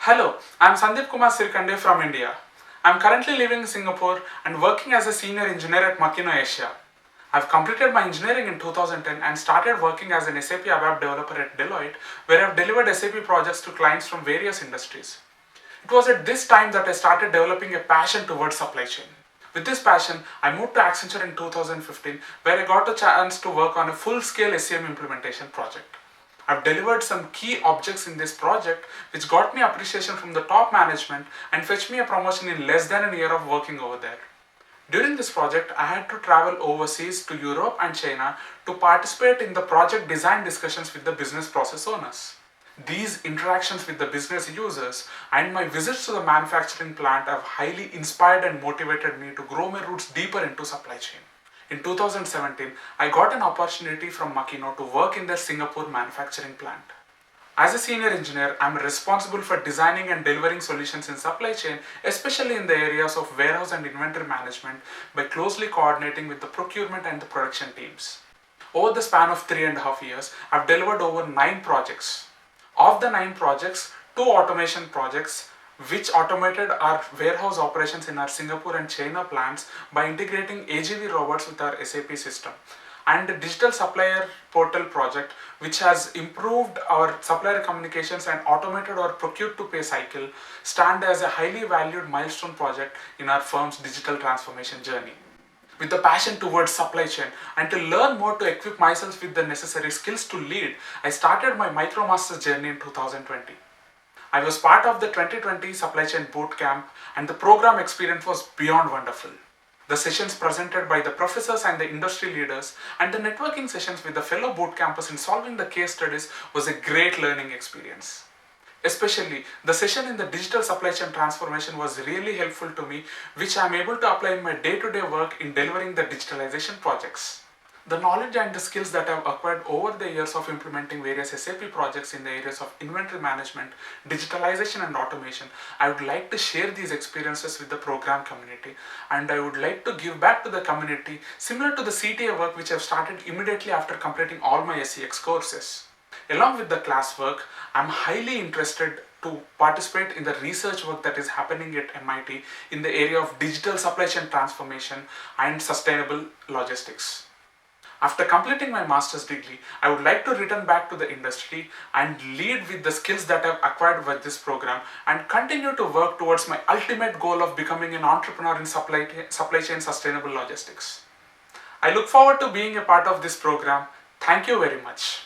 Hello, I am Sandeep Kumar Sirkande from India. I am currently living in Singapore and working as a senior engineer at Makino Asia. I have completed my engineering in 2010 and started working as an SAP ABAP developer at Deloitte, where I have delivered SAP projects to clients from various industries. It was at this time that I started developing a passion towards supply chain. With this passion, I moved to Accenture in 2015, where I got a chance to work on a full-scale SCM implementation project. I've delivered some key objects in this project which got me appreciation from the top management and fetched me a promotion in less than a year of working over there. During this project, I had to travel overseas to Europe and China to participate in the project design discussions with the business process owners. These interactions with the business users and my visits to the manufacturing plant have highly inspired and motivated me to grow my roots deeper into supply chain. In 2017, I got an opportunity from Makino to work in their Singapore manufacturing plant. As a senior engineer, I am responsible for designing and delivering solutions in supply chain, especially in the areas of warehouse and inventory management, by closely coordinating with the procurement and the production teams. Over the span of 3.5 years, I've delivered over 9 projects. Of the 9 projects, 2 automation projects which automated our warehouse operations in our Singapore and China plants by integrating AGV robots with our SAP system, and the digital supplier portal project which has improved our supplier communications and automated our procure to pay cycle, stand as a highly valued milestone project in our firm's digital transformation journey. With the passion towards supply chain and to learn more to equip myself with the necessary skills to lead, I started my MicroMasters journey in 2020. I was part of the 2020 Supply Chain Bootcamp and the program experience was beyond wonderful. The sessions presented by the professors and the industry leaders and the networking sessions with the fellow bootcampers in solving the case studies was a great learning experience. Especially, the session in the digital supply chain transformation was really helpful to me, which I am able to apply in my day-to-day work in delivering the digitalization projects. The knowledge and the skills that I have acquired over the years of implementing various SAP projects in the areas of inventory management, digitalization and automation, I would like to share these experiences with the program community, and I would like to give back to the community similar to the CTA work which I have started immediately after completing all my SCX courses. Along with the classwork, I am highly interested to participate in the research work that is happening at MIT in the area of digital supply chain transformation and sustainable logistics. After completing my master's degree, I would like to return back to the industry and lead with the skills that I've acquired with this program and continue to work towards my ultimate goal of becoming an entrepreneur in supply chain sustainable logistics. I look forward to being a part of this program. Thank you very much.